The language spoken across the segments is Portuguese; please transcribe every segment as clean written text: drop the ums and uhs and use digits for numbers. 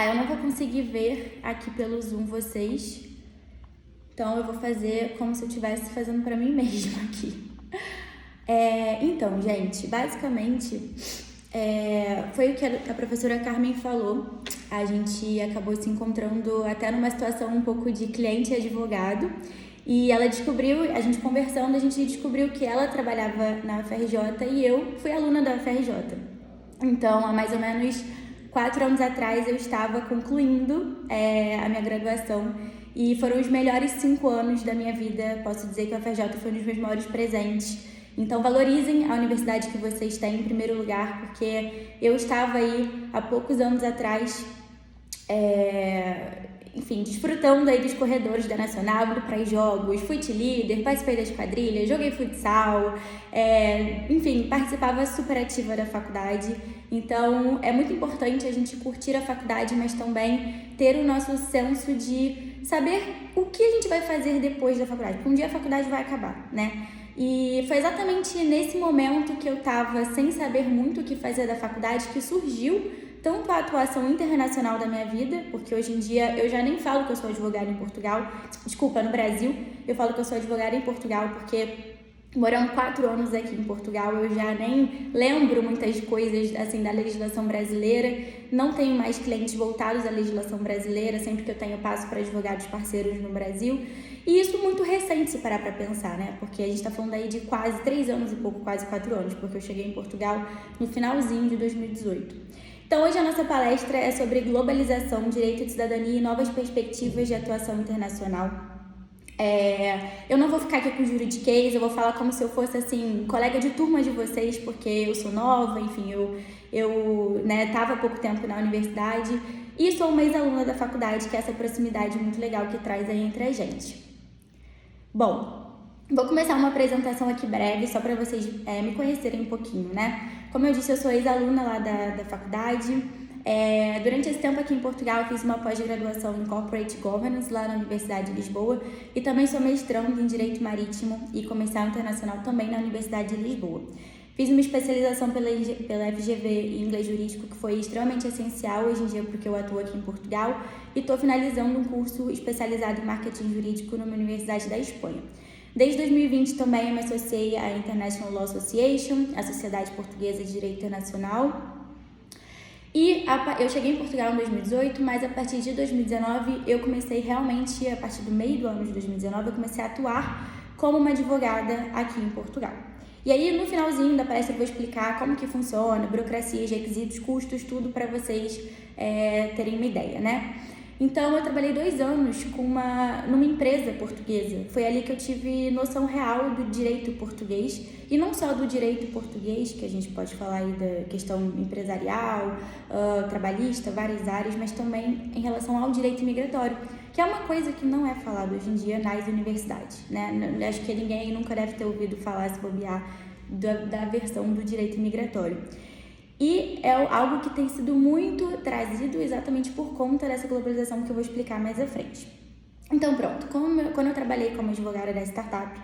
Tá, eu não vou conseguir ver aqui pelo Zoom vocês, então eu vou fazer como se eu estivesse fazendo pra mim mesma aqui. Então, gente, basicamente, foi o que a professora Carmen falou. A gente acabou se encontrando até numa situação um pouco de cliente e advogado. E ela descobriu, a gente conversando, a gente descobriu que ela trabalhava na UFRJ e eu fui aluna da UFRJ. Então, há mais ou menos 4 anos atrás, eu estava concluindo a minha graduação e foram os melhores 5 anos da minha vida. Posso dizer que a UFRJ foi um dos meus maiores presentes. Então, valorizem a universidade que vocês têm em primeiro lugar, porque eu estava aí há poucos anos atrás, desfrutando aí dos corredores da Nacional, indo para jogos, fui líder, participei das quadrilhas, joguei futsal, participava super ativa da faculdade. Então, é muito importante a gente curtir a faculdade, mas também ter o nosso senso de saber o que a gente vai fazer depois da faculdade, porque um dia a faculdade vai acabar, né? E foi exatamente nesse momento que eu estava sem saber muito o que fazer da faculdade que surgiu tanto a atuação internacional da minha vida, porque hoje em dia eu já nem falo que eu sou advogada em Portugal, no Brasil, eu falo que eu sou advogada em Portugal, porque morando 4 anos aqui em Portugal, eu já nem lembro muitas coisas assim da legislação brasileira, não tenho mais clientes voltados à legislação brasileira, sempre que eu tenho passo para advogados parceiros no Brasil, e isso muito recente se parar para pensar, né? Porque a gente está falando aí de quase 3 anos e pouco, quase 4 anos, porque eu cheguei em Portugal no finalzinho de 2018. Então, hoje a nossa palestra é sobre globalização, direito de cidadania e novas perspectivas de atuação internacional. Eu não vou ficar aqui com juridiquês, eu vou falar como se eu fosse, assim, colega de turma de vocês, porque eu sou nova, enfim, eu estava há pouco tempo na universidade e sou uma ex-aluna da faculdade, que é essa proximidade muito legal que traz aí entre a gente. Bom, vou começar uma apresentação aqui breve, só para vocês me conhecerem um pouquinho, né? Como eu disse, eu sou ex-aluna lá da faculdade. Durante esse tempo aqui em Portugal, eu fiz uma pós-graduação em Corporate Governance lá na Universidade de Lisboa e também sou mestrando em Direito Marítimo e Comercial Internacional também na Universidade de Lisboa. Fiz uma especialização pela FGV em Inglês Jurídico, que foi extremamente essencial hoje em dia porque eu atuo aqui em Portugal, e estou finalizando um curso especializado em Marketing Jurídico numa universidade da Espanha. Desde 2020 também eu me associei à International Law Association, a Sociedade Portuguesa de Direito Internacional. E eu cheguei em Portugal em 2018, mas a partir de 2019 eu comecei realmente, a partir do meio do ano de 2019, eu comecei a atuar como uma advogada aqui em Portugal. E aí no finalzinho da palestra eu vou explicar como que funciona, burocracias, requisitos, custos, tudo para vocês terem uma ideia, né? Então, eu trabalhei 2 anos numa empresa portuguesa. Foi ali que eu tive noção real do direito português. E não só do direito português, que a gente pode falar aí da questão empresarial, trabalhista, várias áreas, mas também em relação ao direito migratório, que é uma coisa que não é falada hoje em dia nas universidades, né? Acho que ninguém nunca deve ter ouvido falar, se bobear, da versão do direito migratório. E é algo que tem sido muito trazido exatamente por conta dessa globalização que eu vou explicar mais à frente. Então pronto, quando eu trabalhei como advogada da startup,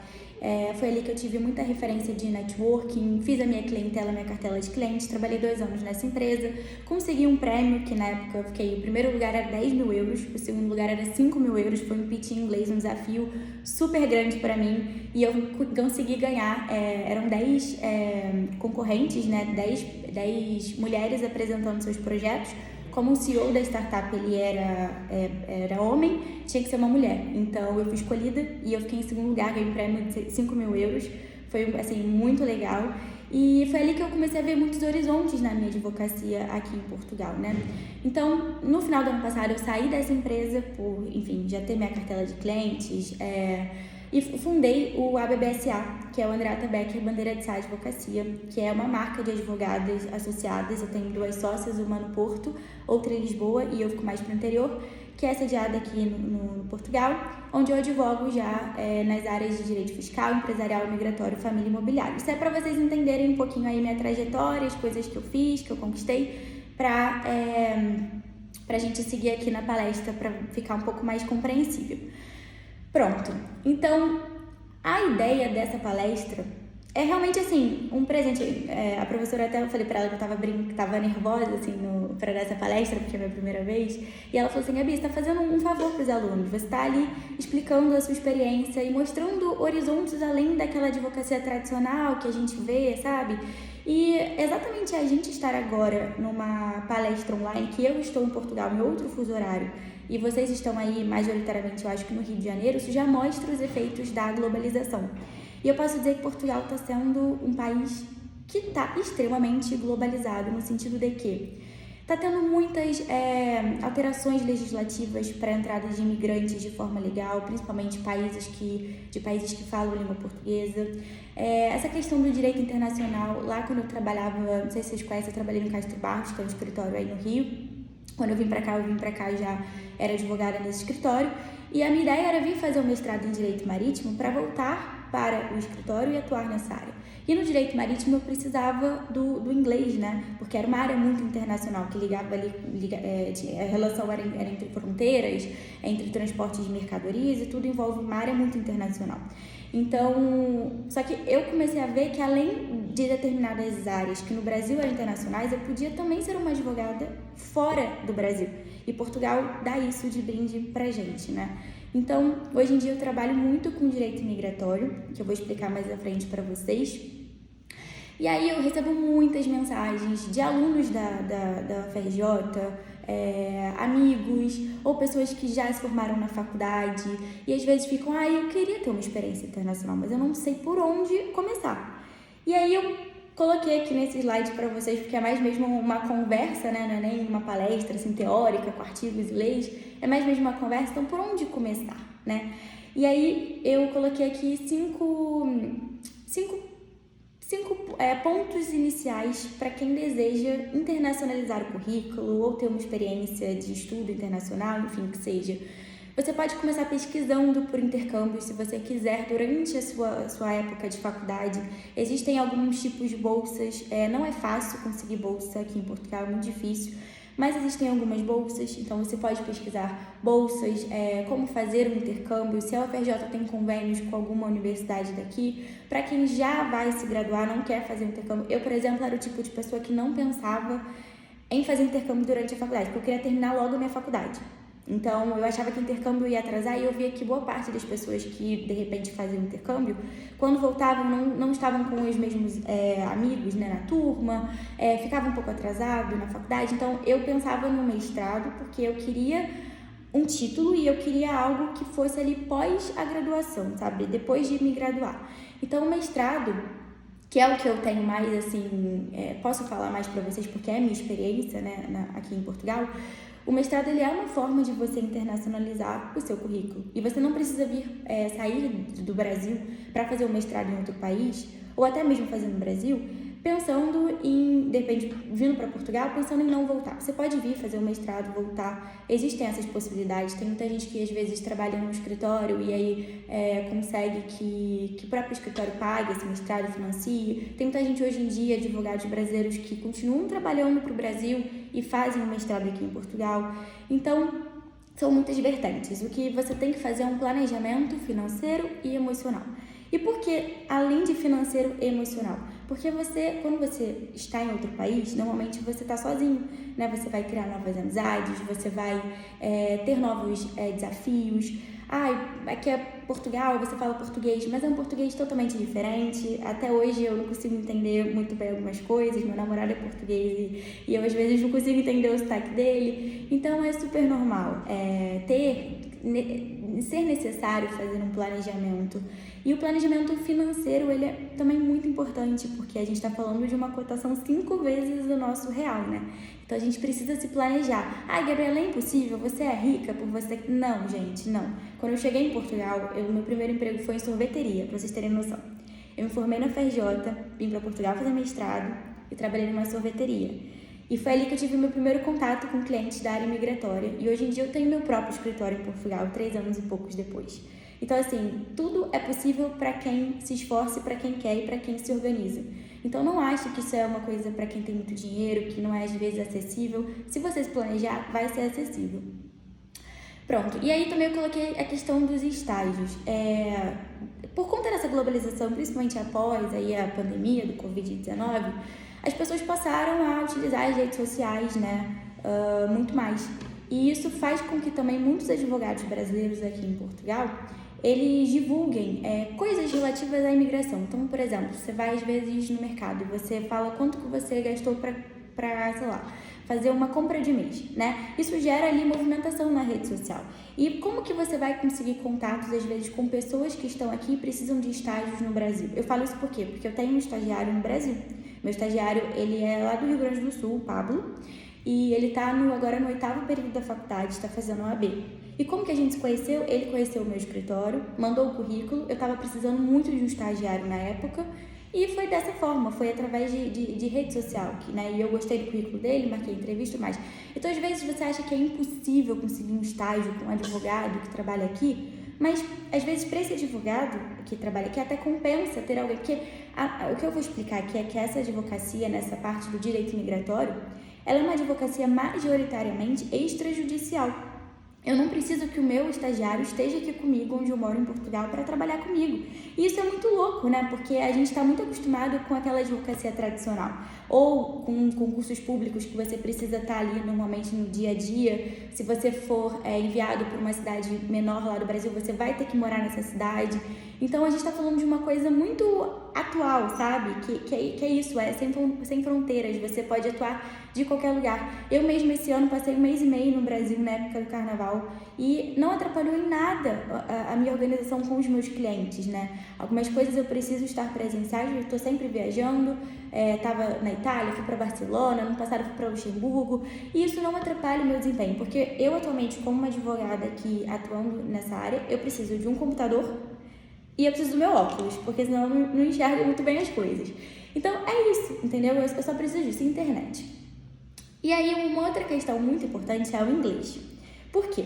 foi ali que eu tive muita referência de networking, fiz a minha clientela, minha cartela de clientes, trabalhei 2 anos nessa empresa, consegui um prêmio que na época eu fiquei, o primeiro lugar era 10 mil euros, o segundo lugar era 5 mil euros, foi um pitch em inglês, um desafio super grande para mim, e eu consegui ganhar, eram 10 concorrentes, né, 10 mulheres apresentando seus projetos. Como o CEO da startup ele era homem, tinha que ser uma mulher. Então eu fui escolhida e eu fiquei em segundo lugar, ganhei um prêmio de 5 mil euros. Foi assim, muito legal. E foi ali que eu comecei a ver muitos horizontes na minha advocacia aqui em Portugal, né? Então, no final do ano passado, eu saí dessa empresa por, enfim, já ter minha cartela de clientes, e fundei o ABBSA, que é o Andreata Becker Bandeira de Sá Advocacia, que é uma marca de advogadas associadas. Eu tenho 2 sócias, uma no Porto, outra em Lisboa, e eu fico mais para o interior, que é sediada aqui no Portugal, onde eu advogo já nas áreas de direito fiscal, empresarial, migratório, família e imobiliário. Isso é para vocês entenderem um pouquinho aí minha trajetória, as coisas que eu fiz, que eu conquistei, para a gente seguir aqui na palestra, para ficar um pouco mais compreensível. Pronto, então a ideia dessa palestra é realmente, assim, um presente. A professora até, eu falei pra ela que eu tava nervosa, assim, pra dar essa palestra, porque é a minha primeira vez. E ela falou assim, Gabi, você tá fazendo um favor pros alunos. Você tá ali explicando a sua experiência e mostrando horizontes além daquela advocacia tradicional que a gente vê, sabe? E exatamente a gente estar agora numa palestra online, que eu estou em Portugal, em outro fuso horário, e vocês estão aí majoritariamente, eu acho que no Rio de Janeiro, isso já mostra os efeitos da globalização. E eu posso dizer que Portugal está sendo um país que está extremamente globalizado, no sentido de que está tendo muitas alterações legislativas para a entrada de imigrantes de forma legal, principalmente de países que falam língua portuguesa. Essa questão do direito internacional, lá quando eu trabalhava, não sei se vocês conhecem, eu trabalhei no Castro Barros, que é um escritório aí no Rio. Quando eu vim para cá já era advogada nesse escritório. E a minha ideia era vir fazer um mestrado em Direito Marítimo para voltar para o escritório e atuar nessa área. E no Direito Marítimo eu precisava do inglês, né? Porque era uma área muito internacional, que ligava ali, a relação era entre fronteiras, entre transportes de mercadorias e tudo envolve uma área muito internacional. Então, só que eu comecei a ver que além de determinadas áreas que no Brasil eram internacionais, eu podia também ser uma advogada fora do Brasil. E Portugal dá isso de brinde pra gente, né? Então, hoje em dia eu trabalho muito com direito migratório, que eu vou explicar mais à frente para vocês. E aí eu recebo muitas mensagens de alunos da UFRJ, amigos ou pessoas que já se formaram na faculdade e às vezes ficam, eu queria ter uma experiência internacional, mas eu não sei por onde começar. E aí eu coloquei aqui nesse slide para vocês, porque é mais mesmo uma conversa, né? Não é nem uma palestra assim, teórica com artigos e leis, é mais mesmo uma conversa, então por onde começar, né? E aí eu coloquei aqui cinco pontos iniciais para quem deseja internacionalizar o currículo ou ter uma experiência de estudo internacional, enfim, que seja. Você pode começar pesquisando por intercâmbio, se você quiser, durante a sua época de faculdade. Existem alguns tipos de bolsas, não é fácil conseguir bolsa aqui em Portugal, é muito difícil, mas existem algumas bolsas, então você pode pesquisar bolsas, como fazer um intercâmbio, se a UFRJ tem convênios com alguma universidade daqui. Para quem já vai se graduar, não quer fazer um intercâmbio, eu, por exemplo, era o tipo de pessoa que não pensava em fazer intercâmbio durante a faculdade, porque eu queria terminar logo a minha faculdade. Então, eu achava que o intercâmbio ia atrasar e eu via que boa parte das pessoas que, de repente, faziam intercâmbio, quando voltavam, não estavam com os mesmos amigos, né, na turma, ficavam um pouco atrasado na faculdade. Então, eu pensava no mestrado porque eu queria um título e eu queria algo que fosse ali pós a graduação, sabe? Depois de me graduar. Então, o mestrado, que é o que eu tenho mais, assim, posso falar mais para vocês porque é a minha experiência, né, aqui em Portugal. O mestrado, ele é uma forma de você internacionalizar o seu currículo. E você não precisa sair do Brasil para fazer um mestrado em outro país, ou até mesmo fazer no Brasil, pensando em, de repente, vindo para Portugal, pensando em não voltar. Você pode vir fazer um mestrado, voltar. Existem essas possibilidades. Tem muita gente que, às vezes, trabalha no escritório e aí consegue que o próprio escritório pague esse mestrado, financie. Tem muita gente hoje em dia, advogados brasileiros, que continuam trabalhando para o Brasil e fazem um mestrado aqui em Portugal. Então, são muitas vertentes. O que você tem que fazer é um planejamento financeiro e emocional. E por que, além de financeiro e emocional? Porque quando você está em outro país, normalmente você está sozinho, né? Você vai criar novas amizades, você vai ter novos desafios. Aqui é Portugal, você fala português, mas é um português totalmente diferente. Até hoje eu não consigo entender muito bem algumas coisas, meu namorado é português e eu às vezes não consigo entender o sotaque dele. Então é super normal ser necessário fazer um planejamento. E o planejamento financeiro, ele é também muito importante, porque a gente está falando de uma cotação 5 vezes do nosso real, né? Então a gente precisa se planejar. Gabriela, é impossível? Você é rica por você... Não, gente, não. Quando eu cheguei em Portugal, meu primeiro emprego foi em sorveteria, pra vocês terem noção. Eu me formei na UFRJ, vim para Portugal fazer mestrado e trabalhei numa sorveteria. E foi ali que eu tive meu primeiro contato com clientes da área migratória. E hoje em dia eu tenho meu próprio escritório em Portugal, 3 anos e poucos depois. Então, assim, tudo é possível para quem se esforça, para quem quer e para quem se organiza. Então, não ache que isso é uma coisa para quem tem muito dinheiro, que não é às vezes acessível. Se você se planejar, vai ser acessível. Pronto, e aí também eu coloquei a questão dos estágios. Por conta dessa globalização, principalmente após aí a pandemia do Covid-19, as pessoas passaram a utilizar as redes sociais, né, muito mais. E isso faz com que também muitos advogados brasileiros aqui em Portugal, eles divulguem coisas relativas à imigração. Então, por exemplo, você vai às vezes no mercado e você fala quanto que você gastou para, sei lá, fazer uma compra de mês, né? Isso gera ali movimentação na rede social. E como que você vai conseguir contatos, às vezes, com pessoas que estão aqui e precisam de estágios no Brasil? Eu falo isso por quê? Porque eu tenho um estagiário no Brasil. Meu estagiário, ele é lá do Rio Grande do Sul, o Pablo, e ele está agora no 8º período da faculdade, está fazendo OAB. E como que a gente se conheceu? Ele conheceu o meu escritório, mandou o currículo, eu estava precisando muito de um estagiário na época, e foi dessa forma, foi através de rede social, né? E eu gostei do currículo dele, marquei entrevista e mais. Então, às vezes, você acha que é impossível conseguir um estágio com um advogado que trabalha aqui, mas, às vezes, para esse advogado que trabalha aqui, até compensa ter alguém. Porque o que eu vou explicar aqui é que essa advocacia, nessa parte do direito migratório, ela é uma advocacia majoritariamente extrajudicial. Eu não preciso que o meu estagiário esteja aqui comigo, onde eu moro em Portugal, para trabalhar comigo. E isso é muito louco, né? Porque a gente está muito acostumado com aquela advocacia tradicional. Ou com concursos públicos que você precisa estar ali normalmente no dia a dia. Se você for enviado para uma cidade menor lá do Brasil, você vai ter que morar nessa cidade. Então, a gente está falando de uma coisa muito atual, sabe? Que é isso, sem fronteiras. Você pode atuar de qualquer lugar. Eu mesmo esse ano passei 1 mês e meio no Brasil, na época do carnaval, e não atrapalhou em nada a minha organização com os meus clientes, né? Algumas coisas eu preciso estar presenciais, eu estou sempre viajando, estava na Itália, fui para Barcelona, no passado fui para Luxemburgo, e isso não atrapalha o meu desempenho, porque eu atualmente, como uma advogada aqui atuando nessa área, eu preciso de um computador e eu preciso do meu óculos, porque senão eu não enxergo muito bem as coisas. Então é isso, entendeu? Eu só preciso disso, internet. E aí, uma outra questão muito importante é o inglês. Por quê?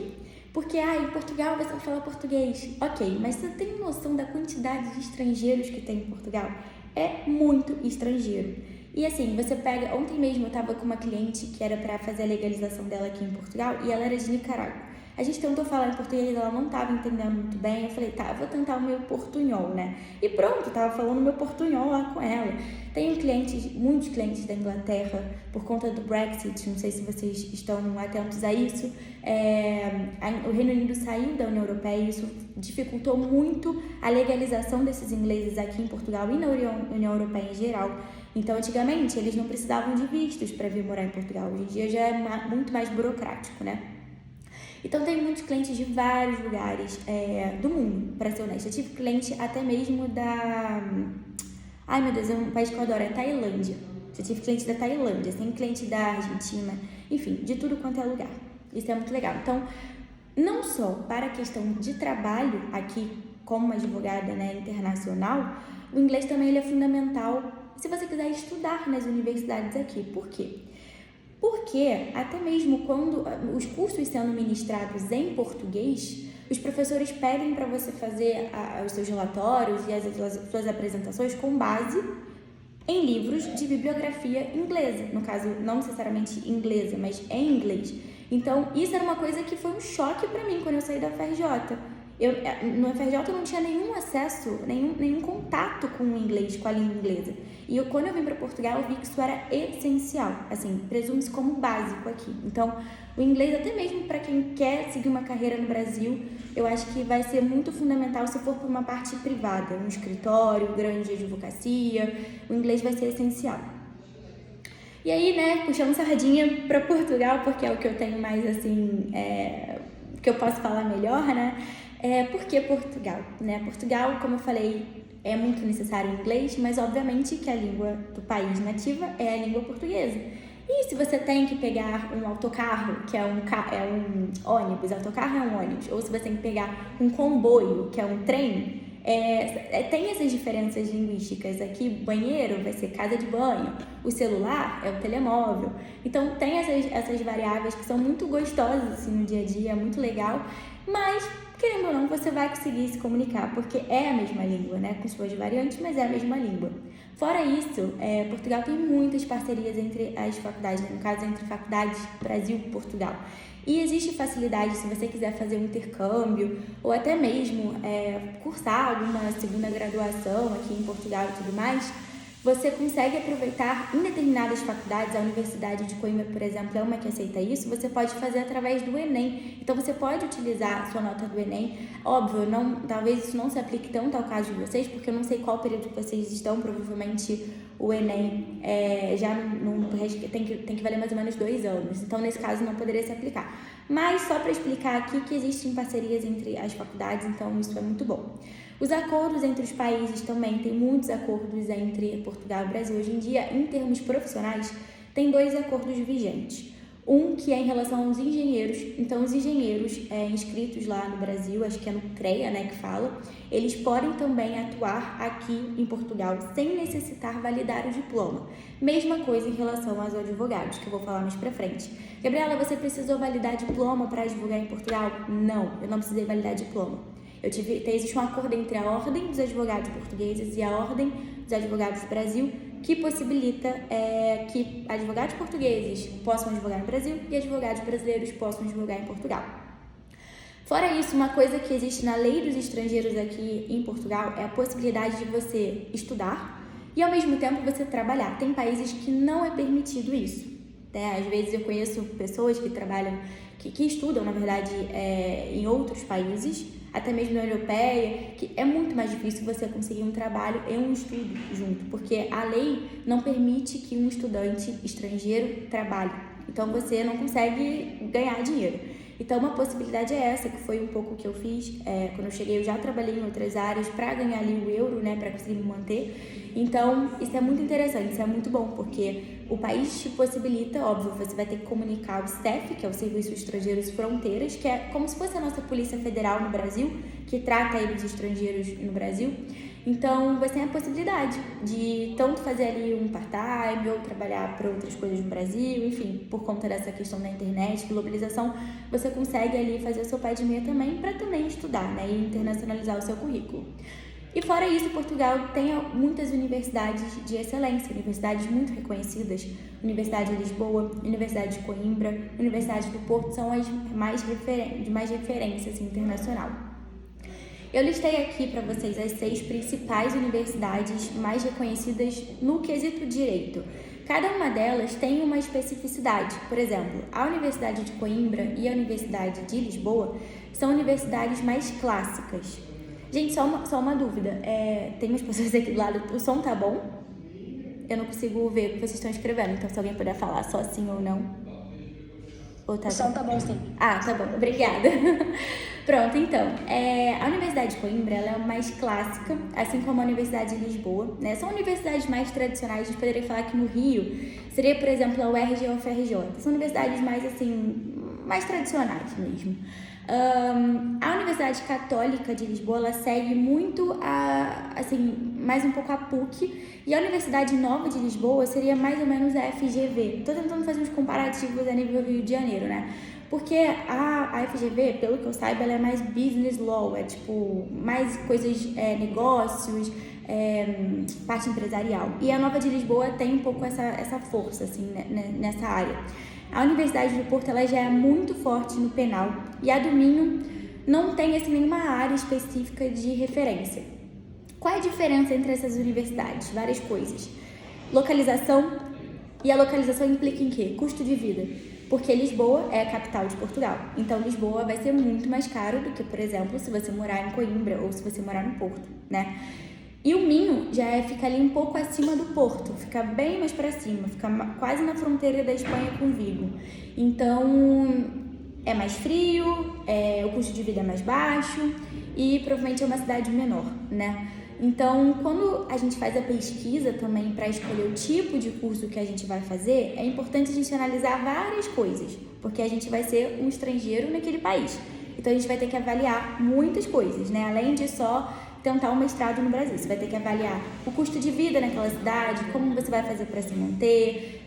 Porque, em Portugal você vai falar português. Ok, mas você tem noção da quantidade de estrangeiros que tem em Portugal? É muito estrangeiro. E assim, você pega... Ontem mesmo eu estava com uma cliente que era para fazer a legalização dela aqui em Portugal e ela era de Nicarágua. A gente tentou falar em português, ela não estava entendendo muito bem. Eu falei, tá, eu vou tentar o meu portunhol, né? E pronto, eu tava falando o meu portunhol lá com ela. Tenho muitos clientes da Inglaterra, por conta do Brexit, não sei se vocês estão atentos a isso. O Reino Unido saiu da União Europeia e isso dificultou muito a legalização desses ingleses aqui em Portugal e na União Europeia em geral. Então, antigamente, eles não precisavam de vistos para vir morar em Portugal. Hoje em dia já é muito mais burocrático, né? Então, tem muitos clientes de vários lugares do mundo, para ser honesta. Eu tive cliente até mesmo da... Ai, meu Deus, é um país que eu adoro, é a Tailândia. Eu tive cliente da Tailândia, tem cliente da Argentina, enfim, de tudo quanto é lugar. Isso é muito legal. Então, não só para a questão de trabalho aqui, como uma advogada, né, internacional, o inglês também ele é fundamental se você quiser estudar nas universidades aqui. Por quê? Porque até mesmo quando os cursos sendo ministrados em português, os professores pedem para você fazer os seus relatórios e as suas apresentações com base em livros de bibliografia inglesa. No caso, não necessariamente inglesa, mas em inglês. Então, isso era uma coisa que foi um choque para mim quando eu saí da FRJ. No FRJ eu não tinha nenhum acesso, nenhum contato com o inglês, com a língua inglesa. E quando eu vim para Portugal, eu vi que isso era essencial, assim, presume-se como básico aqui. Então, o inglês, até mesmo para quem quer seguir uma carreira no Brasil, eu acho que vai ser muito fundamental se for por uma parte privada, um escritório grande de advocacia, o inglês vai ser essencial. E aí, né, puxando sardinha para Portugal, porque é o que eu tenho mais, assim, que eu posso falar melhor, né? Por que Portugal? Né? Portugal, como eu falei, é muito necessário o inglês, mas obviamente que a língua do país nativa é a língua portuguesa. E se você tem que pegar um autocarro, que é um ônibus, autocarro é um ônibus, ou se você tem que pegar um comboio, que é um trem, tem essas diferenças linguísticas. Aqui, banheiro vai ser casa de banho, o celular é o telemóvel. Então, tem essas variáveis que são muito gostosas assim, no dia a dia, é muito legal, mas, querendo ou não, você vai conseguir se comunicar, porque é a mesma língua, né? Com suas variantes, mas é a mesma língua. Fora isso, Portugal tem muitas parcerias entre as faculdades, né? No caso, entre faculdades Brasil e Portugal. E existe facilidade se você quiser fazer um intercâmbio ou até mesmo cursar alguma segunda graduação aqui em Portugal e tudo mais, você consegue aproveitar em determinadas faculdades. A Universidade de Coimbra, por exemplo, é uma que aceita isso. Você pode fazer através do Enem. Então, você pode utilizar a sua nota do Enem. Óbvio, talvez isso não se aplique tanto ao caso de vocês, porque eu não sei qual período que vocês estão. Provavelmente, o Enem já tem que valer mais ou menos 2 anos. Então, nesse caso, não poderia se aplicar. Mas, só para explicar aqui que existem parcerias entre as faculdades, então isso é muito bom. Os acordos entre os países também, tem muitos acordos entre Portugal e Brasil. Hoje em dia, em termos profissionais, tem 2 acordos vigentes. Um que é em relação aos engenheiros. Então, os engenheiros inscritos lá no Brasil, acho que é no CREA, né, que fala, eles podem também atuar aqui em Portugal sem necessitar validar o diploma. Mesma coisa em relação aos advogados, que eu vou falar mais pra frente. Gabriela, você precisou validar diploma para advogar em Portugal? Não, eu não precisei validar diploma. Existe um acordo entre a Ordem dos Advogados Portugueses e a Ordem dos Advogados do Brasil, que possibilita que advogados portugueses possam advogar no Brasil e advogados brasileiros possam advogar em Portugal. Fora isso, uma coisa que existe na lei dos estrangeiros aqui em Portugal é a possibilidade de você estudar e, ao mesmo tempo, você trabalhar. Tem países que não é permitido isso, né? Às vezes eu conheço pessoas que trabalham, que estudam, na verdade, em outros países, até mesmo na União Europeia, que é muito mais difícil você conseguir um trabalho e um estudo junto, porque a lei não permite que um estudante estrangeiro trabalhe. Então, você não consegue ganhar dinheiro. Então, uma possibilidade é essa, que foi um pouco o que eu fiz. Quando eu cheguei, eu já trabalhei em outras áreas para ganhar ali o euro, né, para conseguir me manter. Então, isso é muito interessante, isso é muito bom, porque o país te possibilita, óbvio, você vai ter que comunicar o STEF, que é o Serviço Estrangeiros e Fronteiras, que é como se fosse a nossa Polícia Federal no Brasil, que trata aí dos estrangeiros no Brasil. Então, você tem a possibilidade de tanto fazer ali um part-time ou trabalhar para outras coisas no Brasil, enfim, por conta dessa questão da internet, globalização, você consegue ali fazer o seu pé de meia também para também estudar, né, e internacionalizar o seu currículo. E fora isso, Portugal tem muitas universidades de excelência, universidades muito reconhecidas. Universidade de Lisboa, Universidade de Coimbra, Universidade do Porto são as de mais referência assim, internacional. Eu listei aqui para vocês as 6 principais universidades mais reconhecidas no quesito direito. Cada uma delas tem uma especificidade. Por exemplo, a Universidade de Coimbra e a Universidade de Lisboa são universidades mais clássicas. Gente, só uma dúvida. Tem umas pessoas aqui do lado. O som tá bom? Eu não consigo ver o que vocês estão escrevendo. Então, se alguém puder falar só sim ou não. Ou tá o som tá bom, sim. Ah, tá bom. Obrigada. Pronto, então. A Universidade de Coimbra ela é a mais clássica, assim como a Universidade de Lisboa, né? São universidades mais tradicionais. A gente poderia falar que no Rio seria, por exemplo, a UERJ ou a UFRJ. São universidades mais, assim, mais tradicionais mesmo. A Universidade Católica de Lisboa, ela segue muito mais um pouco a PUC, e a Universidade Nova de Lisboa seria mais ou menos a FGV. Tô tentando fazer uns comparativos a nível Rio de Janeiro, né? Porque a FGV, pelo que eu saiba, ela é mais business law, é tipo, mais coisas, negócios, parte empresarial. E a Nova de Lisboa tem um pouco essa força, assim, né, nessa área. A Universidade do Porto, ela já é muito forte no penal, e a do Minho não tem, assim, nenhuma área específica de referência. Qual é a diferença entre essas universidades? Várias coisas. Localização, e a localização implica em quê? Custo de vida. Porque Lisboa é a capital de Portugal. Então, Lisboa vai ser muito mais caro do que, por exemplo, se você morar em Coimbra ou se você morar no Porto, né? E o Minho fica ali um pouco acima do Porto, fica bem mais para cima, fica quase na fronteira da Espanha com Vigo. Então, é mais frio, o custo de vida é mais baixo e provavelmente é uma cidade menor, né? Então, quando a gente faz a pesquisa também para escolher o tipo de curso que a gente vai fazer, é importante a gente analisar várias coisas, porque a gente vai ser um estrangeiro naquele país. Então, a gente vai ter que avaliar muitas coisas, né? Além de só tentar um mestrado no Brasil, você vai ter que avaliar o custo de vida naquela cidade, como você vai fazer para se manter,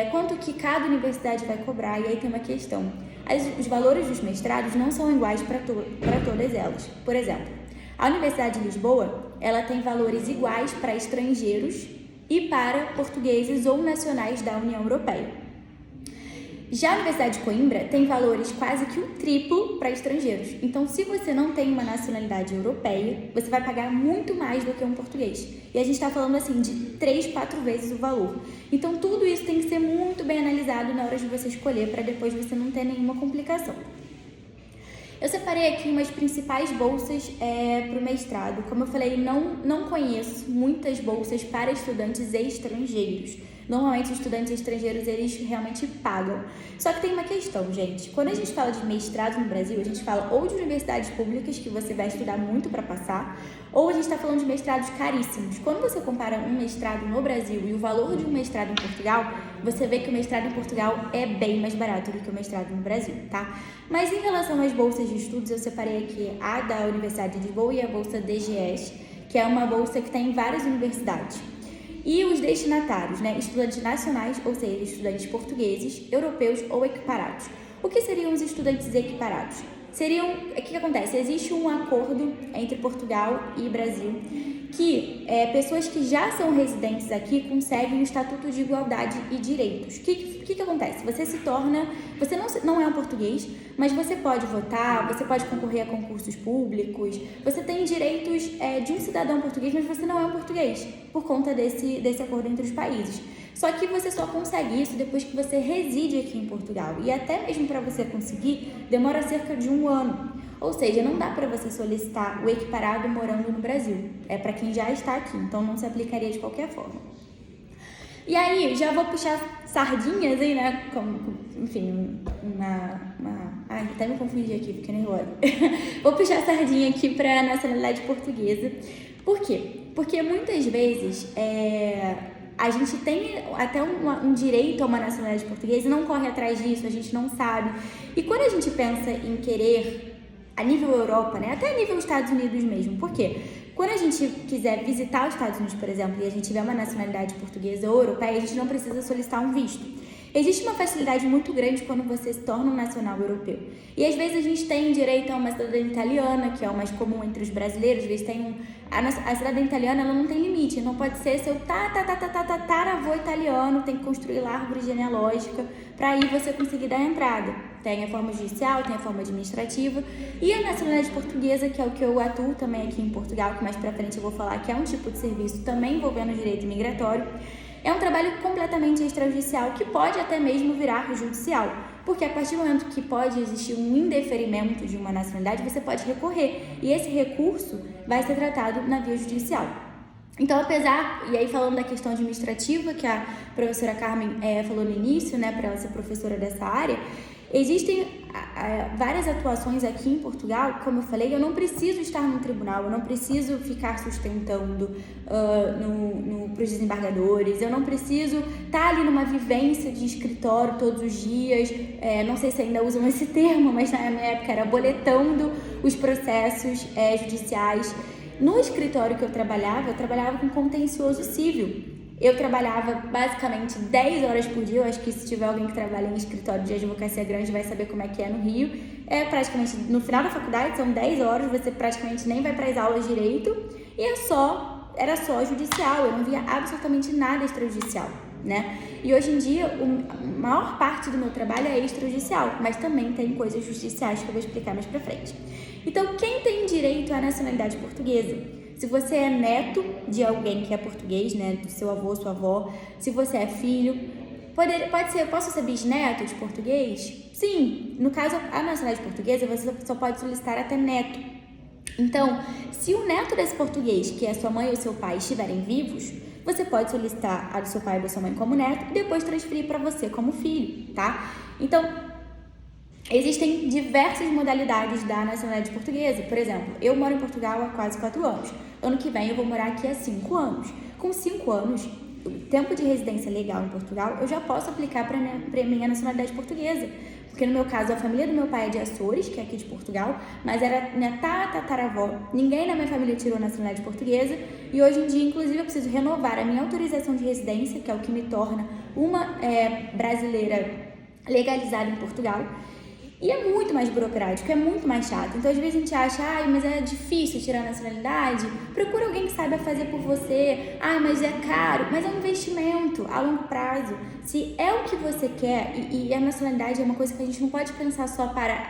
quanto que cada universidade vai cobrar, e aí tem uma questão. Os valores dos mestrados não são iguais para todas elas. Por exemplo, a Universidade de Lisboa, ela tem valores iguais para estrangeiros e para portugueses ou nacionais da União Europeia. Já a Universidade de Coimbra tem valores quase que o triplo para estrangeiros. Então, se você não tem uma nacionalidade europeia, você vai pagar muito mais do que um português. E a gente está falando assim de 3, 4 vezes o valor. Então, tudo isso tem que ser muito bem analisado na hora de você escolher para depois você não ter nenhuma complicação. Eu separei aqui umas principais bolsas para o mestrado. Como eu falei, não conheço muitas bolsas para estudantes estrangeiros. Normalmente, os estudantes estrangeiros, eles realmente pagam. Só que tem uma questão, gente. Quando a gente fala de mestrado no Brasil, a gente fala ou de universidades públicas, que você vai estudar muito para passar, ou a gente está falando de mestrados caríssimos. Quando você compara um mestrado no Brasil e o valor de um mestrado em Portugal, você vê que o mestrado em Portugal é bem mais barato do que o mestrado no Brasil, tá? Mas em relação às bolsas de estudos, eu separei aqui a da Universidade de Lisboa e a bolsa DGS, que é uma bolsa que tem em várias universidades. E os destinatários, né? Estudantes nacionais, ou seja, estudantes portugueses, europeus ou equiparados. O que seriam os estudantes equiparados? O que acontece? Existe um acordo entre Portugal e Brasil que pessoas que já são residentes aqui conseguem o Estatuto de Igualdade e Direitos. O que acontece? Você não é um português, mas você pode votar, você pode concorrer a concursos públicos, você tem direitos de um cidadão português, mas você não é um português, por conta desse acordo entre os países. Só que você só consegue isso depois que você reside aqui em Portugal. E até mesmo para você conseguir, demora cerca de 1 ano. Ou seja, não dá para você solicitar o equiparado morando no Brasil. É para quem já está aqui, então não se aplicaria de qualquer forma. E aí, já vou puxar sardinhas aí, né? Enfim, Ai, até me confundi aqui, fiquei nervosa. Vou puxar sardinha aqui para a nacionalidade portuguesa. Por quê? Porque muitas vezes a gente tem até um direito a uma nacionalidade portuguesa e não corre atrás disso, a gente não sabe. E quando a gente pensa em querer, a nível Europa, né, até a nível Estados Unidos mesmo, por quê? Quando a gente quiser visitar os Estados Unidos, por exemplo, e a gente tiver uma nacionalidade portuguesa ou europeia, a gente não precisa solicitar um visto. Existe uma facilidade muito grande quando você se torna um nacional europeu. E às vezes a gente tem direito a uma cidadania italiana, que é o mais comum entre os brasileiros. Às vezes tem a cidadania italiana, ela não tem limite. Não pode ser seu tataravô italiano, tem que construir lá a árvore genealógica para aí você conseguir dar a entrada. Tem a forma judicial, tem a forma administrativa. E a nacionalidade portuguesa, que é o que eu atuo também aqui em Portugal, que mais pra frente eu vou falar que é um tipo de serviço também envolvendo direito migratório. É um trabalho completamente extrajudicial que pode até mesmo virar judicial, porque a partir do momento que pode existir um indeferimento de uma nacionalidade, você pode recorrer, e esse recurso vai ser tratado na via judicial. Então, e aí falando da questão administrativa, que a professora Carmen falou no início, né, para ela ser professora dessa área, existem várias atuações aqui em Portugal. Como eu falei, eu não preciso estar no tribunal, eu não preciso ficar sustentando para os desembargadores, eu não preciso estar ali numa vivência de escritório todos os dias, não sei se ainda usam esse termo, mas na minha época era boletando os processos judiciais. No escritório que eu trabalhava com contencioso civil. Eu trabalhava basicamente 10 horas por dia. Eu acho que se tiver alguém que trabalha em escritório de advocacia grande vai saber como é que é no Rio. Praticamente no final da faculdade, são 10 horas, você praticamente nem vai para as aulas direito. E era só judicial, eu não via absolutamente nada extrajudicial, né? E hoje em dia, a maior parte do meu trabalho é extrajudicial, mas também tem coisas judiciais que eu vou explicar mais pra frente. Então, quem tem direito à nacionalidade portuguesa? Se você é neto de alguém que é português, né, do seu avô, sua avó, se você é filho, posso ser bisneto de português? Sim, no caso, a nacionalidade portuguesa, você só pode solicitar até neto. Então, se o neto desse português, que é sua mãe ou seu pai, estiverem vivos, você pode solicitar a do seu pai ou da sua mãe como neto e depois transferir para você como filho, tá? Então, existem diversas modalidades da nacionalidade portuguesa. Por exemplo, eu moro em Portugal há quase 4 anos. Ano que vem eu vou morar aqui há 5 anos. Com 5 anos, o tempo de residência legal em Portugal, eu já posso aplicar para minha nacionalidade portuguesa. Porque no meu caso, a família do meu pai é de Açores, que é aqui de Portugal, mas era minha tataravó. Ninguém na minha família tirou a nacionalidade portuguesa. E hoje em dia, inclusive, eu preciso renovar a minha autorização de residência, que é o que me torna uma brasileira legalizada em Portugal. E é muito mais burocrático, é muito mais chato. Então, às vezes a gente acha, mas é difícil tirar a nacionalidade. Procura alguém que saiba fazer por você. Mas é caro. Mas é um investimento a longo prazo. Se é o que você quer, e a nacionalidade é uma coisa que a gente não pode pensar só para,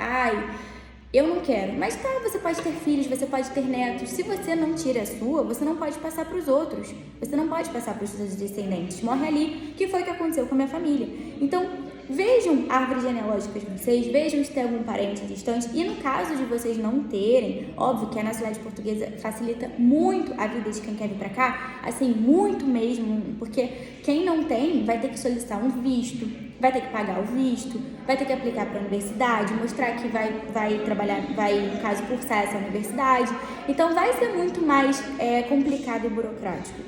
eu não quero. Mas tá, você pode ter filhos, você pode ter netos. Se você não tira a sua, você não pode passar para os outros. Você não pode passar para os seus descendentes. Morre ali, que foi o que aconteceu com a minha família. Então, vejam árvores genealógicas de vocês, vejam se tem algum parente distante. E no caso de vocês não terem, óbvio que a nacionalidade portuguesa facilita muito a vida de quem quer vir pra cá, assim, muito mesmo, porque quem não tem vai ter que solicitar um visto, vai ter que pagar o visto, vai ter que aplicar para a universidade, mostrar que vai trabalhar, vai, no caso, cursar essa universidade. Então, vai ser muito mais complicado e burocrático.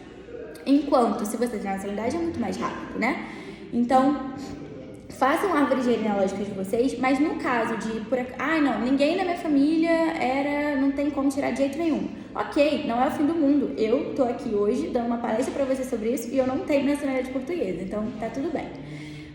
Enquanto, se você tem nacionalidade, é muito mais rápido, né? Então, façam árvores genealógicas de vocês, mas no caso de, não, ninguém na minha família não tem como tirar de jeito nenhum. Ok, não é o fim do mundo. Eu tô aqui hoje dando uma palestra para você sobre isso e eu não tenho nacionalidade portuguesa, então tá tudo bem.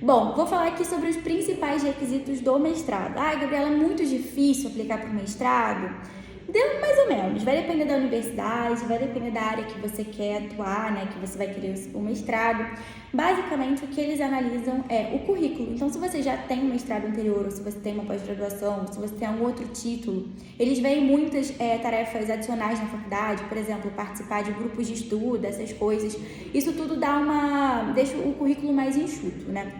Bom, vou falar aqui sobre os principais requisitos do mestrado. Gabriela, é muito difícil aplicar para o mestrado? Deu mais ou menos, vai depender da universidade, vai depender da área que você quer atuar, né, que você vai querer o mestrado. Basicamente, o que eles analisam é o currículo. Então, se você já tem um mestrado anterior, ou se você tem uma pós-graduação, ou se você tem algum outro título, eles veem muitas tarefas adicionais na faculdade, por exemplo, participar de grupos de estudo, essas coisas. Isso tudo deixa o currículo mais enxuto, né?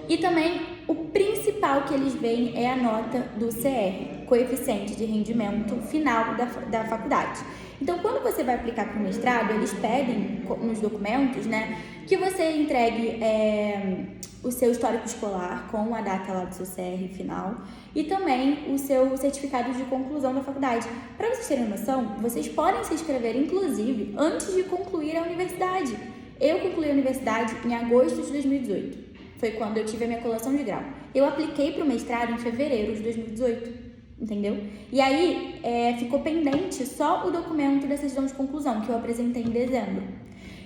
E também, o principal que eles veem é a nota do CR, coeficiente de rendimento final da faculdade. Então, quando você vai aplicar para o mestrado, eles pedem nos documentos, né, que você entregue o seu histórico escolar com a data lá do seu CR final e também o seu certificado de conclusão da faculdade. Para vocês terem noção, vocês podem se inscrever, inclusive, antes de concluir a universidade. Eu concluí a universidade em agosto de 2018. Foi quando eu tive a minha colação de grau. Eu apliquei para o mestrado em fevereiro de 2018, entendeu? E aí, ficou pendente só o documento da certidão de conclusão, que eu apresentei em dezembro.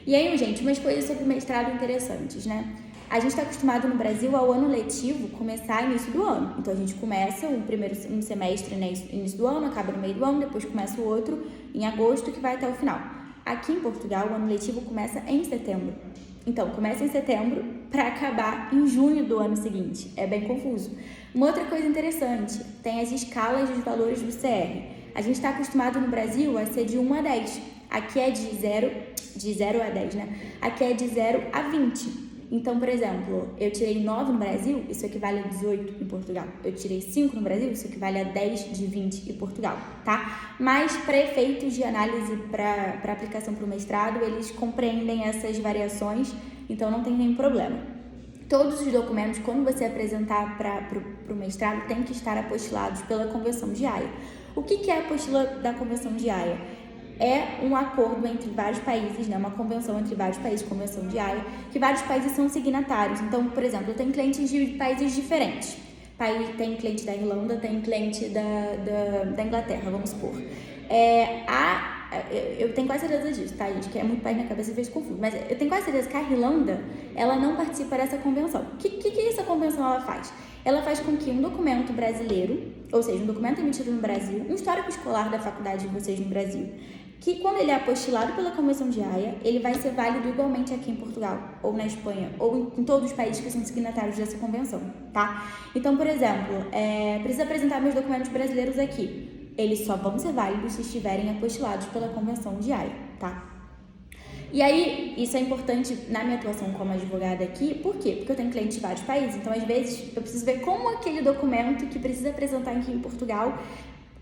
E aí, gente, umas coisas sobre o mestrado interessantes, né? A gente está acostumado no Brasil ao ano letivo começar no início do ano. Então, a gente começa um semestre, né, início do ano, acaba no meio do ano, depois começa o outro em agosto, que vai até o final. Aqui em Portugal, o ano letivo começa em setembro. Então, começa em setembro para acabar em junho do ano seguinte. É bem confuso. Uma outra coisa interessante, tem as escalas dos valores do CR. A gente está acostumado no Brasil a ser de 1 a 10. Aqui é de 0 a 10, né? Aqui é de 0 a 20. Então, por exemplo, eu tirei 9 no Brasil, isso equivale a 18 em Portugal. Eu tirei 5 no Brasil, isso equivale a 10 de 20 em Portugal, tá? Mas, para efeitos de análise para aplicação para o mestrado, eles compreendem essas variações, então não tem nenhum problema. Todos os documentos, quando você apresentar para o mestrado, tem que estar apostilados pela Convenção de Haia. O que é a apostila da Convenção de Haia? É um acordo entre vários países, né? Uma convenção entre vários países, Convenção de Haia, que vários países são signatários. Então, por exemplo, eu tenho clientes de países diferentes. Tem cliente da Irlanda, tem cliente da Inglaterra, vamos supor. Eu tenho quase certeza disso, tá, gente? Que é muito país na cabeça e fez confuso. Mas eu tenho quase certeza que a Irlanda, ela não participa dessa convenção. O que essa convenção ela faz? Ela faz com que um documento brasileiro, ou seja, um documento emitido no Brasil, um histórico escolar da faculdade de vocês no Brasil, que quando ele é apostilado pela Convenção de Haia, ele vai ser válido igualmente aqui em Portugal, ou na Espanha, ou em todos os países que são signatários dessa convenção, tá? Então, por exemplo, preciso apresentar meus documentos brasileiros aqui. Eles só vão ser válidos se estiverem apostilados pela Convenção de Haia, tá? E aí, isso é importante na minha atuação como advogada aqui, por quê? Porque eu tenho clientes de vários países, então às vezes eu preciso ver como aquele documento que precisa apresentar aqui em Portugal.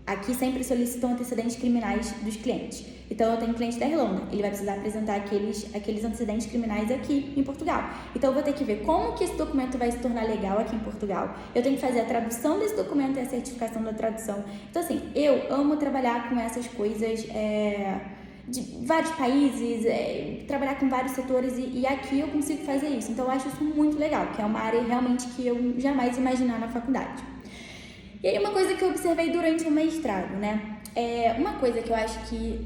Aqui sempre solicitam antecedentes criminais dos clientes. Então, eu tenho um cliente da Irlanda, ele vai precisar apresentar aqueles antecedentes criminais aqui em Portugal. Então, eu vou ter que ver como que esse documento vai se tornar legal aqui em Portugal. Eu tenho que fazer a tradução desse documento e a certificação da tradução. Então, assim, eu amo trabalhar com essas coisas de vários países, trabalhar com vários setores e aqui eu consigo fazer isso. Então, eu acho isso muito legal, que é uma área realmente que eu jamais imaginar na faculdade. E aí, uma coisa que eu observei durante o mestrado, né? Uma coisa que eu acho que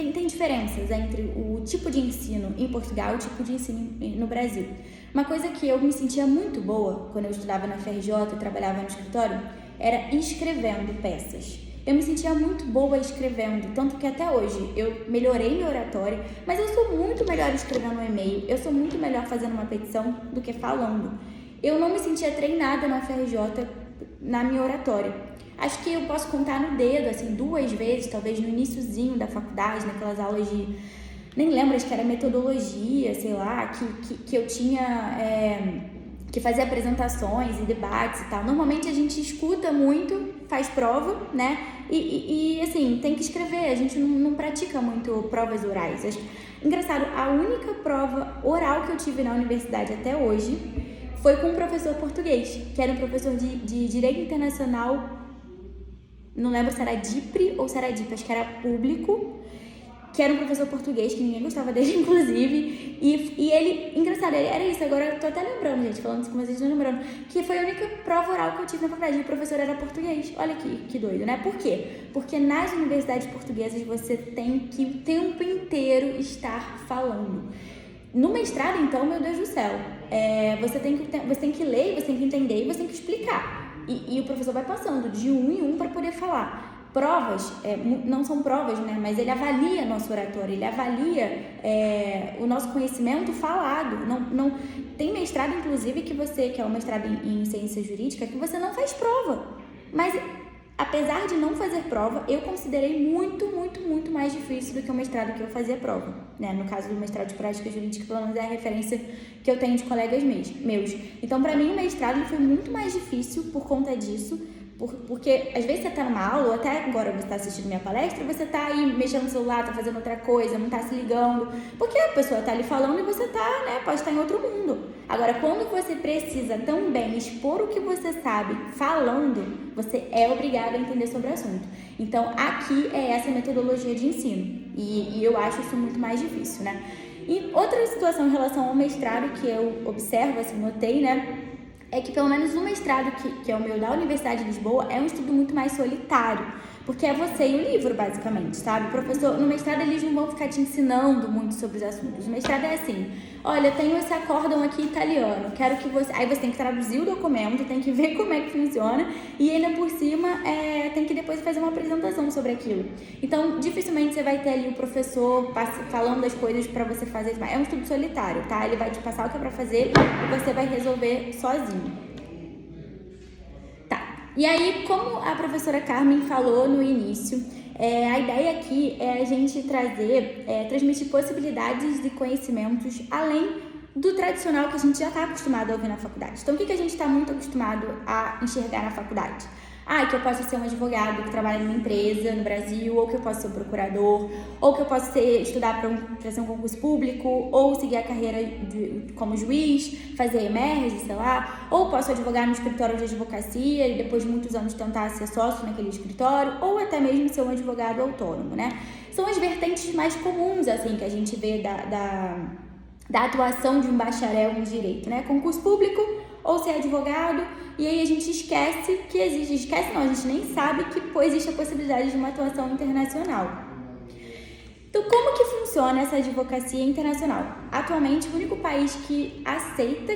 tem diferenças entre o tipo de ensino em Portugal e o tipo de ensino no Brasil. Uma coisa que eu me sentia muito boa quando eu estudava na FRJ e trabalhava no escritório era escrevendo peças. Eu me sentia muito boa escrevendo, tanto que até hoje eu melhorei minha oratória, mas eu sou muito melhor escrevendo um e-mail, eu sou muito melhor fazendo uma petição do que falando. Eu não me sentia treinada na FRJ na minha oratória. Acho que eu posso contar no dedo, assim, 2 vezes, talvez no iniciozinho da faculdade, naquelas aulas de... Nem lembro, acho que era metodologia, sei lá, que eu tinha... que fazia apresentações e debates e tal. Normalmente a gente escuta muito, faz prova, né? E assim, tem que escrever, a gente não pratica muito provas orais. Engraçado, a única prova oral que eu tive na universidade até hoje foi com um professor português, que era um professor de Direito Internacional, não lembro se era DIPRE ou se era DIP, acho que era público, que era um professor português, que ninguém gostava dele, inclusive, e ele, engraçado, era isso, agora eu tô até lembrando, gente, falando isso com vocês, não lembrando, que foi a única prova oral que eu tive na faculdade, e o professor era português. Olha que doido, né? Por quê? Porque nas universidades portuguesas você tem que o tempo inteiro estar falando. No mestrado, então, meu Deus do céu, você tem que ler, você tem que entender e você tem que explicar. E o professor vai passando de um em um para poder falar. Provas, não são provas, né? Mas ele avalia nosso oratório, ele avalia o nosso conhecimento falado. Não, tem mestrado, inclusive, que é um mestrado em ciência jurídica, que você não faz prova. Mas, apesar de não fazer prova, eu considerei muito, muito, muito mais difícil do que o mestrado que eu fazia prova, né? No caso do mestrado de prática jurídica, pelo menos é a referência que eu tenho de colegas meus. Então, para mim, o mestrado foi muito mais difícil por conta disso, porque às vezes você tá numa aula, ou até agora você tá assistindo minha palestra, você tá aí mexendo no celular, tá fazendo outra coisa, não tá se ligando, porque a pessoa tá ali falando e você tá, né, pode estar em outro mundo. Agora, quando você precisa também expor o que você sabe falando, você é obrigado a entender sobre o assunto. Então, aqui é essa metodologia de ensino, e eu acho isso muito mais difícil, né? E outra situação em relação ao mestrado que eu observo, assim, notei, né, é que pelo menos no mestrado, que é o meu da Universidade de Lisboa, é um estudo muito mais solitário, porque é você e o livro, basicamente, sabe? O professor, no mestrado, eles não vão ficar te ensinando muito sobre os assuntos. O mestrado é assim, olha, tenho esse acórdão aqui italiano, quero que você... Aí você tem que traduzir o documento, tem que ver como é que funciona, e ainda por cima, tem que depois fazer uma apresentação sobre aquilo. Então, dificilmente você vai ter ali o professor falando as coisas pra você fazer. É um estudo solitário, tá? Ele vai te passar o que é pra fazer e você vai resolver sozinho. E aí, como a professora Carmen falou no início, a ideia aqui é a gente transmitir possibilidades de conhecimentos além do tradicional que a gente já está acostumado a ouvir na faculdade. Então, o que a gente está muito acostumado a enxergar na faculdade? Que eu posso ser um advogado que trabalha numa empresa no Brasil, ou que eu posso ser um procurador, ou que eu posso estudar para ser um concurso público, ou seguir a carreira como juiz, fazer emerge, sei lá, ou posso advogar no escritório de advocacia e depois de muitos anos tentar ser sócio naquele escritório, ou até mesmo ser um advogado autônomo, né? São as vertentes mais comuns, assim, que a gente vê da atuação de um bacharel em direito, né? Concurso público ou ser advogado, e aí a gente esquece que existe, a gente nem sabe que existe a possibilidade de uma atuação internacional. Então, como que funciona essa advocacia internacional? Atualmente, o único país que aceita,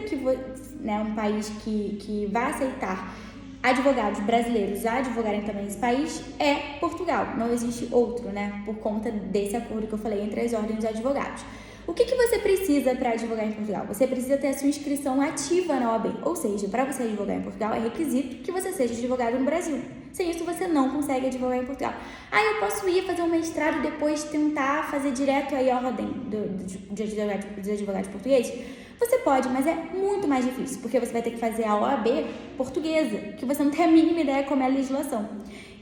um país que vai aceitar advogados brasileiros a advogarem também nesse país é Portugal. Não existe outro, né? Por conta desse acordo que eu falei entre as ordens de advogados. O que você precisa para advogar em Portugal? Você precisa ter a sua inscrição ativa na OAB, ou seja, para você advogar em Portugal é requisito que você seja advogado no Brasil. Sem isso, você não consegue advogar em Portugal. Eu posso ir fazer um mestrado e depois tentar fazer direto aí a ordem dos advogados portugueses? Você pode, mas é muito mais difícil, porque você vai ter que fazer a OAB portuguesa, que você não tem a mínima ideia como é a legislação.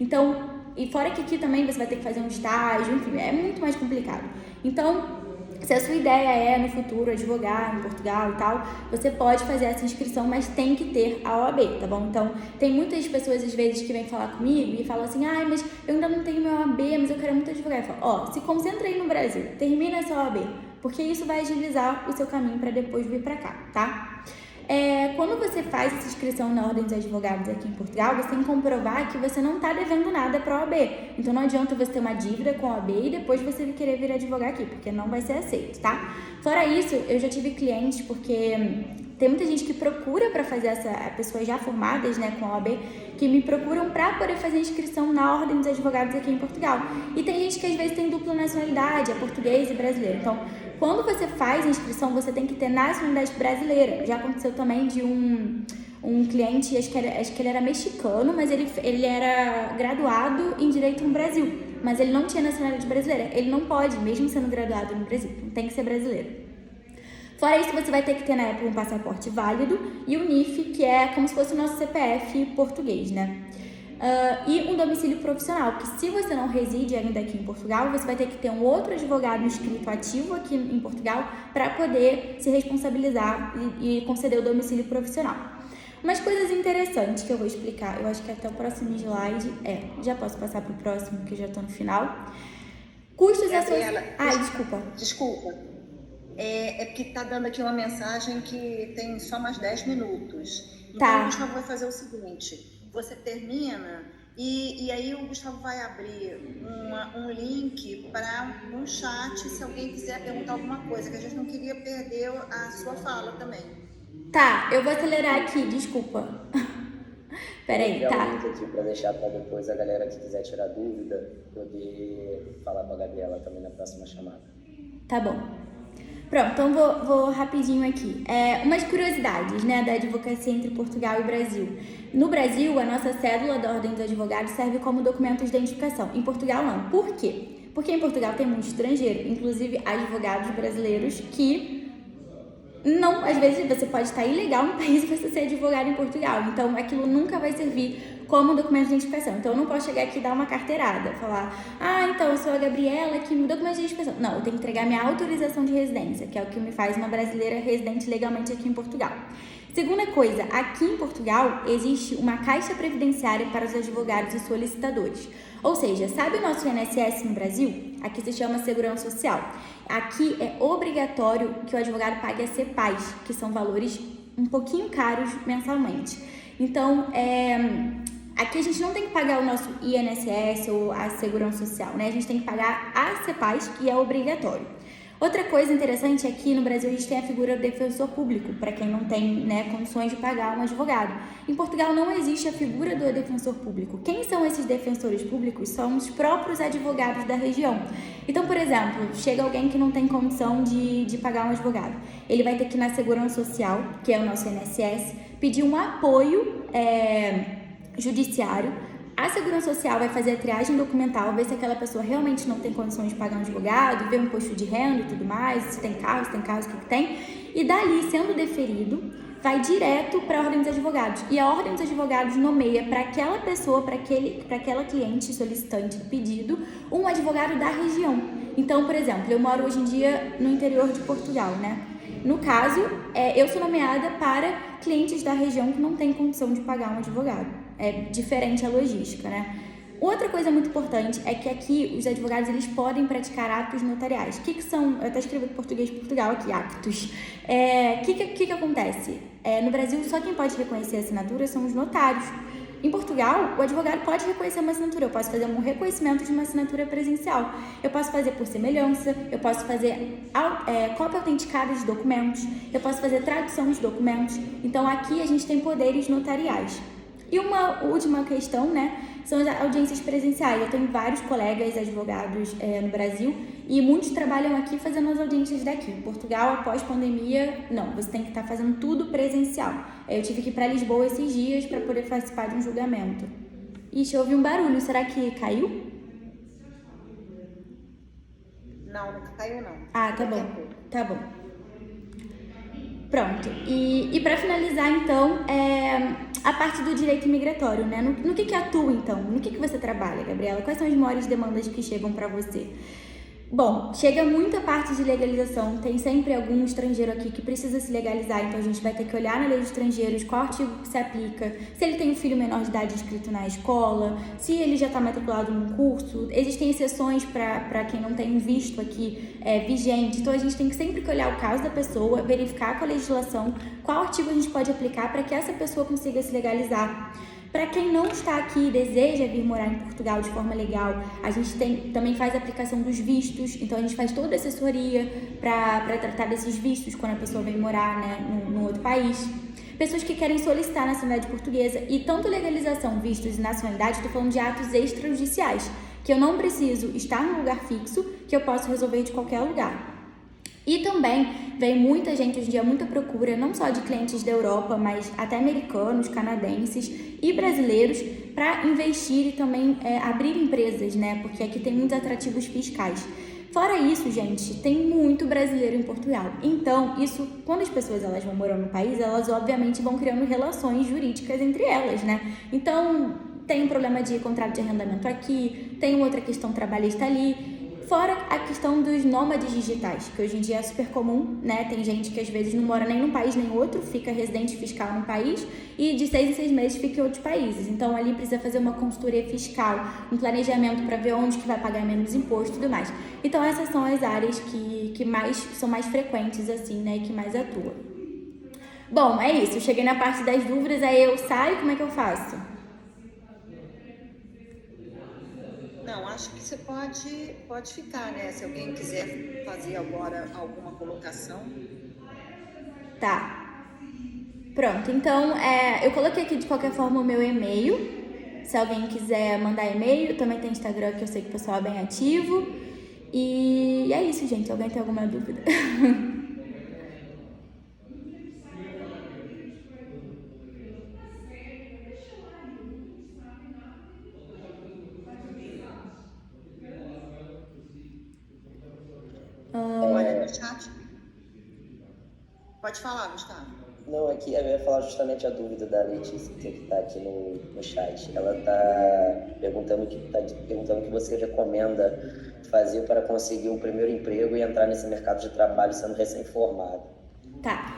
Então, e fora que aqui também você vai ter que fazer um estágio, enfim, é muito mais complicado. Então, se a sua ideia é, no futuro, advogar em Portugal e tal, você pode fazer essa inscrição, mas tem que ter a OAB, tá bom? Então, tem muitas pessoas, às vezes, que vêm falar comigo e falam assim, mas eu ainda não tenho meu OAB, mas eu quero muito advogar. Eu falo, se concentra aí no Brasil, termina essa OAB, porque isso vai agilizar o seu caminho para depois vir para cá, tá? Quando você faz essa inscrição na Ordem dos Advogados aqui em Portugal, você tem que comprovar que você não está devendo nada para a OAB. Então não adianta você ter uma dívida com a OAB e depois você querer vir advogar aqui, porque não vai ser aceito, tá? Fora isso, eu já tive clientes, porque tem muita gente que procura para fazer pessoas já formadas, né, com a OAB, que me procuram para poder fazer inscrição na Ordem dos Advogados aqui em Portugal. E tem gente que às vezes tem dupla nacionalidade, é português e brasileiro. Então, quando você faz a inscrição, você tem que ter nacionalidade brasileira. Já aconteceu também de um cliente, acho que ele era mexicano, mas ele era graduado em Direito no Brasil. Mas ele não tinha nacionalidade brasileira. Ele não pode, mesmo sendo graduado no Brasil. Tem que ser brasileiro. Fora isso, você vai ter que ter, na época, um passaporte válido e o NIF, que é como se fosse o nosso CPF português, né? E um domicílio profissional, que se você não reside ainda aqui em Portugal, você vai ter que ter um outro advogado inscrito ativo aqui em Portugal para poder se responsabilizar e conceder o domicílio profissional. Umas coisas interessantes que eu vou explicar, eu acho que até o próximo slide, já posso passar para o próximo, que eu já estou no final. Custos associados... Desculpa. É porque está dando aqui uma mensagem que tem só mais 10 minutos. Então o Gustavo vai fazer o seguinte, você termina e aí o Gustavo vai abrir um link para um chat se alguém quiser perguntar alguma coisa, que a gente não queria perder a sua fala também. Tá, eu vou acelerar aqui, desculpa. Peraí, tá. Um link aqui para deixar para depois a galera que quiser tirar dúvida poder falar com a Gabriela também na próxima chamada. Tá bom. Pronto, então vou rapidinho aqui. Umas curiosidades, né, da advocacia entre Portugal e Brasil. No Brasil, a nossa cédula da Ordem dos Advogados serve como documento de identificação. Em Portugal, não. Por quê? Porque em Portugal tem muito estrangeiro, inclusive advogados brasileiros que não, às vezes você pode estar ilegal no país e você ser advogado em Portugal. Então, aquilo nunca vai servir como documento de identificação. Então, eu não posso chegar aqui e dar uma carteirada, falar, então, eu sou a Gabriela, aqui me documento de identificação. Não, eu tenho que entregar minha autorização de residência, que é o que me faz uma brasileira residente legalmente aqui em Portugal. Segunda coisa, aqui em Portugal existe uma caixa previdenciária para os advogados e solicitadores. Ou seja, sabe o nosso INSS no Brasil? Aqui se chama Segurança Social. Aqui é obrigatório que o advogado pague a CEPAS, que são valores um pouquinho caros mensalmente. Então, aqui a gente não tem que pagar o nosso INSS ou a Segurança Social, né? A gente tem que pagar a CEPAS, que é obrigatório. Outra coisa interessante é que no Brasil a gente tem a figura do defensor público, para quem não tem, né, condições de pagar um advogado. Em Portugal não existe a figura do defensor público. Quem são esses defensores públicos? São os próprios advogados da região. Então, por exemplo, chega alguém que não tem condição de pagar um advogado. Ele vai ter que ir na Segurança Social, que é o nosso INSS, pedir um apoio judiciário. A Segurança Social vai fazer a triagem documental, ver se aquela pessoa realmente não tem condições de pagar um advogado, ver um imposto de renda e tudo mais, se tem carro, o que tem. E dali, sendo deferido, vai direto para a Ordem dos Advogados. E a Ordem dos Advogados nomeia para aquela pessoa, para aquela cliente solicitante do pedido, um advogado da região. Então, por exemplo, eu moro hoje em dia no interior de Portugal, né? No caso, eu sou nomeada para clientes da região que não têm condição de pagar um advogado. É diferente a logística, né? Outra coisa muito importante é que aqui os advogados eles podem praticar atos notariais. O que são? Eu até escrevi em português de Portugal aqui, actos. O que acontece? No Brasil, só quem pode reconhecer a assinatura são os notários. Em Portugal, o advogado pode reconhecer uma assinatura. Eu posso fazer um reconhecimento de uma assinatura presencial. Eu posso fazer por semelhança, eu posso fazer cópia autenticada de documentos, eu posso fazer tradução de documentos. Então, aqui a gente tem poderes notariais. E uma última questão, né, são as audiências presenciais. Eu tenho vários colegas advogados no Brasil e muitos trabalham aqui fazendo as audiências daqui. Em Portugal, após pandemia, não, você tem que estar fazendo tudo presencial. Eu tive que ir para Lisboa esses dias para poder participar de um julgamento. Ixi, eu ouvi um barulho, será que caiu? Não caiu não. Ah, tá bom, tá bom. Pronto, e para finalizar então, a parte do direito imigratório, né? No que atua então? No que você trabalha, Gabriela? Quais são as maiores demandas que chegam para você? Bom, chega muita parte de legalização, tem sempre algum estrangeiro aqui que precisa se legalizar, então a gente vai ter que olhar na lei dos estrangeiros qual artigo que se aplica, se ele tem um filho menor de idade inscrito na escola, se ele já está matriculado num curso, existem exceções para quem não tem um visto aqui vigente, então a gente tem que sempre olhar o caso da pessoa, verificar com a legislação qual artigo a gente pode aplicar para que essa pessoa consiga se legalizar. Para quem não está aqui e deseja vir morar em Portugal de forma legal, a gente também faz a aplicação dos vistos, então a gente faz toda a assessoria para tratar desses vistos quando a pessoa vem morar, né, no outro país. Pessoas que querem solicitar a nacionalidade portuguesa e tanto legalização, vistos e nacionalidade, estou falando de atos extrajudiciais, que eu não preciso estar num lugar fixo, que eu posso resolver de qualquer lugar. E também vem muita gente, hoje em dia, muita procura, não só de clientes da Europa, mas até americanos, canadenses e brasileiros, para investir e também abrir empresas, né? Porque aqui tem muitos atrativos fiscais. Fora isso, gente, tem muito brasileiro em Portugal. Então, isso, quando as pessoas elas vão morando no país, elas obviamente vão criando relações jurídicas entre elas, né? Então, tem um problema de contrato de arrendamento aqui, tem outra questão trabalhista ali. Fora a questão dos nômades digitais, que hoje em dia é super comum, né? Tem gente que às vezes não mora nem num país nem outro, fica residente fiscal num país e de 6 em 6 meses fica em outros países. Então ali precisa fazer uma consultoria fiscal, um planejamento para ver onde que vai pagar menos imposto e tudo mais. Então essas são as áreas que são mais frequentes, assim, né? E que mais atuam. Bom, é isso. Eu cheguei na parte das dúvidas, aí eu saio, como é que eu faço? Não, acho que você pode ficar, né? Se alguém quiser fazer agora alguma colocação. Tá. Pronto, então eu coloquei aqui de qualquer forma o meu e-mail. Se alguém quiser mandar e-mail, também tem Instagram, que eu sei que o pessoal é bem ativo. E é isso, gente. Alguém tem alguma dúvida? Olha no chat. Pode falar, Gustavo. Não, aqui eu ia falar justamente a dúvida da Letícia, que está aqui no chat. Ela está perguntando o que você recomenda fazer para conseguir o primeiro emprego e entrar nesse mercado de trabalho sendo recém-formado. Tá.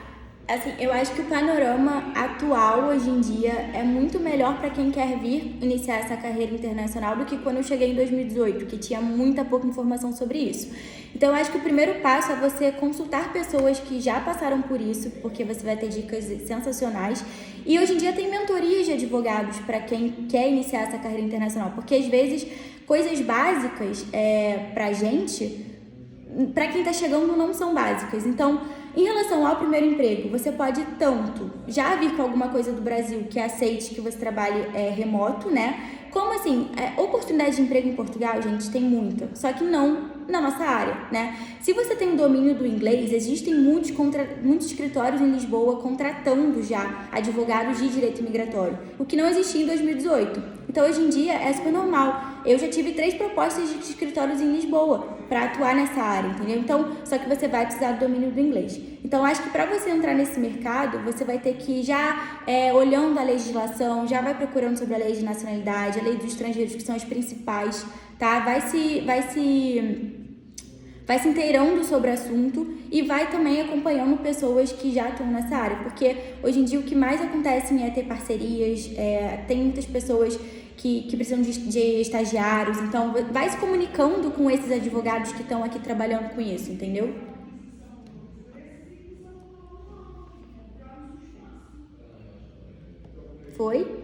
Assim, eu acho que o panorama atual hoje em dia é muito melhor para quem quer vir iniciar essa carreira internacional do que quando eu cheguei em 2018, que tinha muita pouca informação sobre isso. Então, eu acho que o primeiro passo é você consultar pessoas que já passaram por isso, porque você vai ter dicas sensacionais. E hoje em dia tem mentorias de advogados para quem quer iniciar essa carreira internacional, porque às vezes coisas básicas pra gente, para quem tá chegando, não são básicas. Então, em relação ao primeiro emprego, você pode tanto já vir com alguma coisa do Brasil que aceite que você trabalhe remoto, né? Como assim, oportunidade de emprego em Portugal, gente, tem muita, só que não na nossa área, né? Se você tem um domínio do inglês, existem muitos escritórios em Lisboa contratando já advogados de direito migratório, o que não existia em 2018. Então, hoje em dia, é super normal. Eu já tive 3 propostas de escritórios em Lisboa para atuar nessa área, entendeu? Então, só que você vai precisar do domínio do inglês. Então, acho que para você entrar nesse mercado, você vai ter que ir já olhando a legislação, já vai procurando sobre a lei de nacionalidade, a lei dos estrangeiros, que são as principais, tá? Vai se inteirando sobre o assunto e vai também acompanhando pessoas que já estão nessa área, porque hoje em dia o que mais acontece é ter parcerias, tem muitas pessoas que precisam de estagiários, então vai se comunicando com esses advogados que estão aqui trabalhando com isso, entendeu? Foi?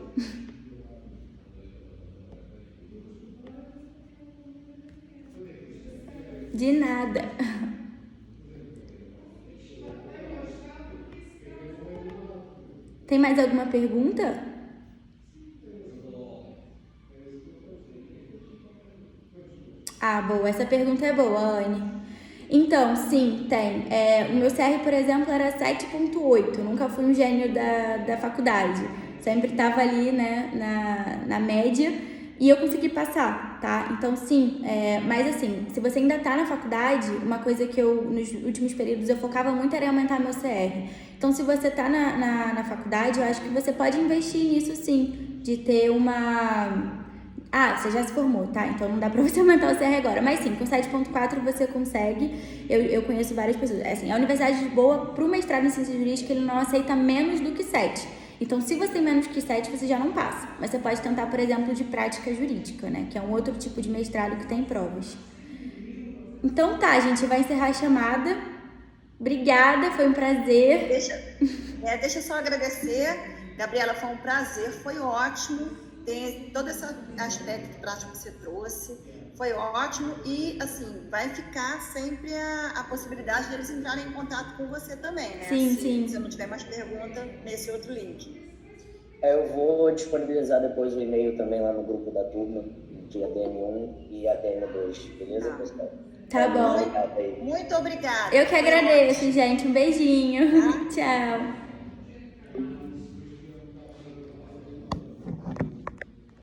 De nada. Tem mais alguma pergunta? Ah, boa. Essa pergunta é boa, Anne. Então, sim, tem. O meu CR, por exemplo, era 7.8. Eu nunca fui um gênio da faculdade. Sempre estava ali, né, na média. E eu consegui passar, tá? Então, sim, mas assim, se você ainda tá na faculdade, uma coisa que nos últimos períodos, eu focava muito era em aumentar meu CR. Então, se você tá na faculdade, eu acho que você pode investir nisso, sim, de ter Ah, você já se formou, tá? Então não dá pra você aumentar o CR agora. Mas sim, com 7,4 você consegue. Eu conheço várias pessoas. Assim, a Universidade de Lisboa, pro mestrado em Ciência Jurídica, ele não aceita menos do que 7. Então, se você tem menos que 7, você já não passa. Mas você pode tentar, por exemplo, de prática jurídica, né? Que é um outro tipo de mestrado que tem provas. Então tá, a gente vai encerrar a chamada. Obrigada, foi um prazer. Deixa eu só agradecer. Gabriela, foi um prazer, foi ótimo. Tem todo esse aspecto prático que você trouxe, foi ótimo e, assim, vai ficar sempre a possibilidade de eles entrarem em contato com você também, né? Sim, se sim. você não tiver mais pergunta, nesse outro link. Eu vou disponibilizar depois o e-mail também lá no grupo da turma, de ADM1 e ADM2, beleza, pessoal? Tá bom. Muito obrigada. Eu que agradeço, gente. Um beijinho. Tchau.